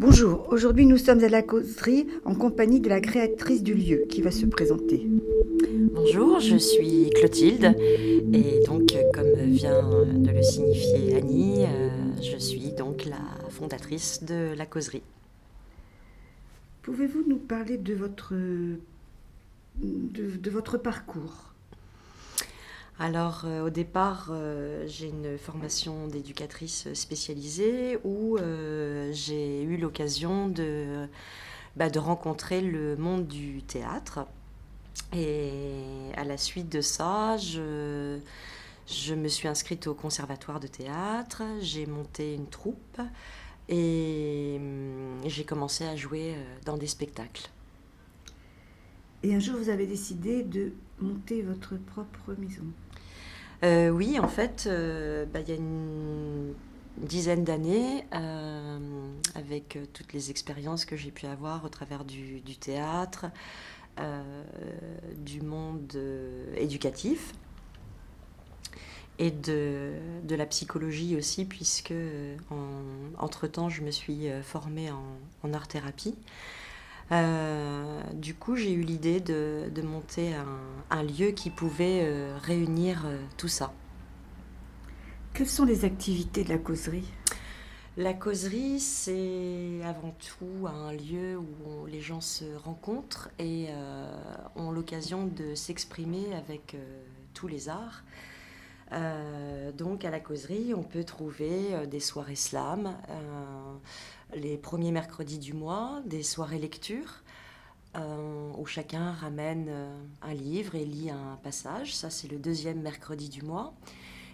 Bonjour, aujourd'hui nous sommes à la causerie en compagnie de la créatrice du lieu qui va se présenter. Bonjour, je suis Clotilde et donc comme vient de le signifier Annie, je suis donc la fondatrice de la causerie. Pouvez-vous nous parler de votre parcours? Alors au départ, j'ai une formation d'éducatrice spécialisée où j'ai eu l'occasion de rencontrer le monde du théâtre. Et à la suite de ça, je me suis inscrite au conservatoire de théâtre, j'ai monté une troupe et j'ai commencé à jouer dans des spectacles. Et un jour vous avez décidé de monter votre propre maison. Oui, en fait, il y a une dizaine d'années, avec toutes les expériences que j'ai pu avoir au travers du théâtre, du monde éducatif et de la psychologie aussi, puisque entre-temps, je me suis formée en art-thérapie. Du coup, j'ai eu l'idée de monter un lieu qui pouvait réunir tout ça. Quelles sont les activités de la causerie? La causerie, c'est avant tout un lieu où les gens se rencontrent et ont l'occasion de s'exprimer avec tous les arts. Donc à la causerie, on peut trouver des soirées slam, les premiers mercredis du mois, des soirées lecture, où chacun ramène un livre et lit un passage. Ça, c'est le deuxième mercredi du mois.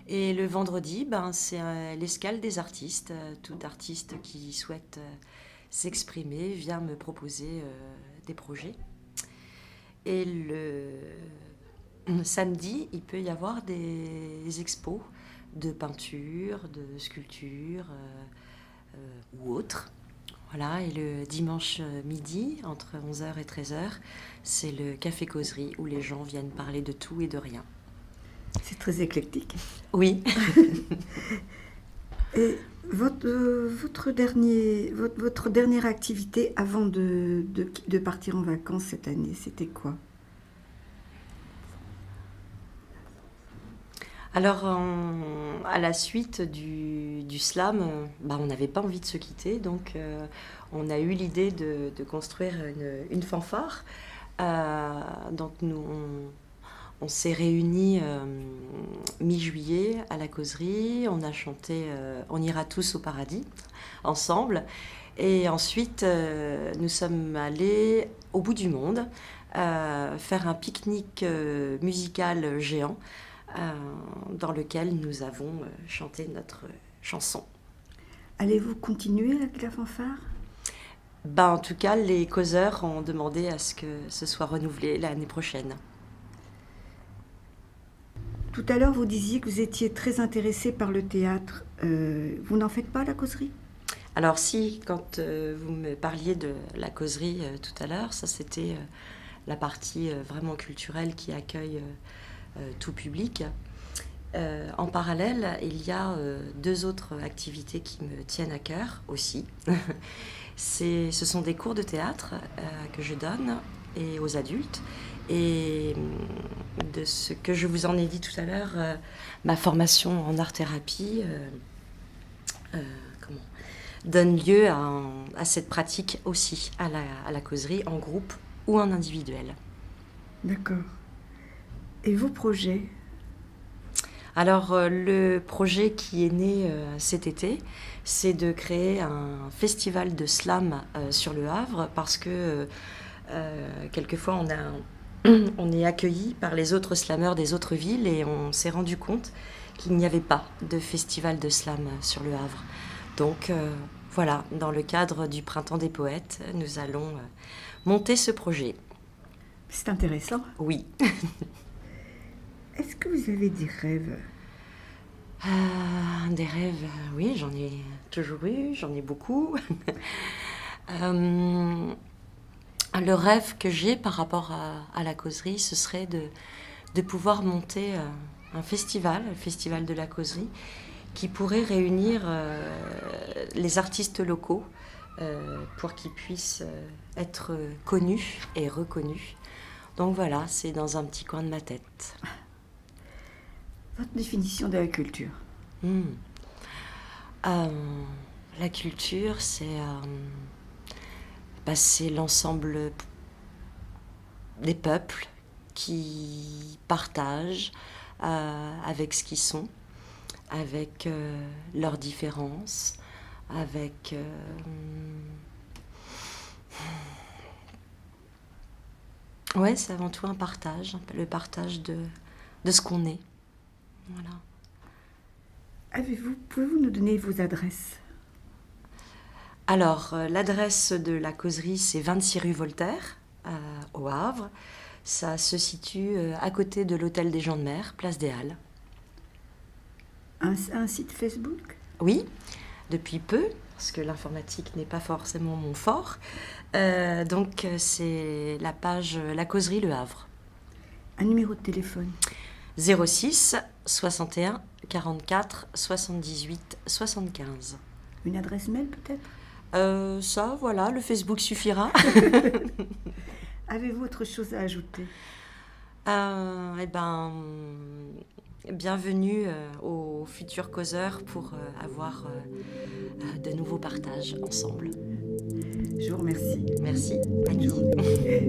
Et le vendredi, c'est l'escale des artistes. Tout artiste qui souhaite s'exprimer vient me proposer des projets. Et le samedi, il peut y avoir des expos de peinture, de sculpture ou autres. Voilà, et le dimanche midi, entre 11h et 13h, c'est le café causerie où les gens viennent parler de tout et de rien. C'est très éclectique. Oui. Et votre dernière activité avant de partir en vacances cette année, c'était quoi? Alors, à la suite du slam, on n'avait pas envie de se quitter, donc on a eu l'idée de construire une fanfare. Donc on s'est réunis mi-juillet à la causerie, on a chanté On ira tous au paradis ensemble, et ensuite nous sommes allés au bout du monde faire un pique-nique musical géant euh, dans lequel nous avons chanté notre chanson. Allez-vous continuer avec la fanfare? En tout cas, les causeurs ont demandé à ce que ce soit renouvelé l'année prochaine. Tout à l'heure, vous disiez que vous étiez très intéressé par le théâtre. Vous n'en faites pas à la causerie? Alors si, quand vous me parliez de la causerie tout à l'heure, ça c'était la partie vraiment culturelle qui accueille tout public. En parallèle, il y a deux autres activités qui me tiennent à cœur aussi. Ce sont des cours de théâtre que je donne et aux adultes. Et de ce que je vous en ai dit tout à l'heure, ma formation en art-thérapie comment, donne lieu à cette pratique aussi, à la causerie, en groupe ou en individuel. D'accord. Et vos projets? Alors, le projet qui est né cet été, c'est de créer un festival de slam sur le Havre parce que quelquefois on est accueilli par les autres slameurs des autres villes et on s'est rendu compte qu'il n'y avait pas de festival de slam sur le Havre. Donc voilà, dans le cadre du Printemps des Poètes, nous allons monter ce projet. C'est intéressant. Oui. Est-ce que vous avez des rêves? Des rêves, oui, j'en ai toujours eu, j'en ai beaucoup. Euh, le rêve que j'ai par rapport à la causerie, ce serait de pouvoir monter un festival, le festival de la causerie, qui pourrait réunir les artistes locaux pour qu'ils puissent être connus et reconnus. Donc voilà, c'est dans un petit coin de ma tête. Votre définition de la culture? Hmm. La culture, c'est l'ensemble des peuples qui partagent avec ce qu'ils sont, avec leurs différences, avec ouais, c'est avant tout un partage, le partage de ce qu'on est. Voilà. Pouvez-vous nous donner vos adresses? Alors, l'adresse de la causerie, c'est 26 rue Voltaire, au Havre. Ça se situe à côté de l'hôtel des Gens de Mer, place des Halles. Un site Facebook? Oui, depuis peu, parce que l'informatique n'est pas forcément mon fort. Donc, c'est la page La Causerie Le Havre. Un numéro de téléphone? 06 61 44 78 75. Une adresse mail peut-être? Ça, voilà, le Facebook suffira. Avez-vous autre chose à ajouter? Bienvenue aux futurs causeurs pour avoir de nouveaux partages ensemble. Je vous remercie. Merci. Bonne journée.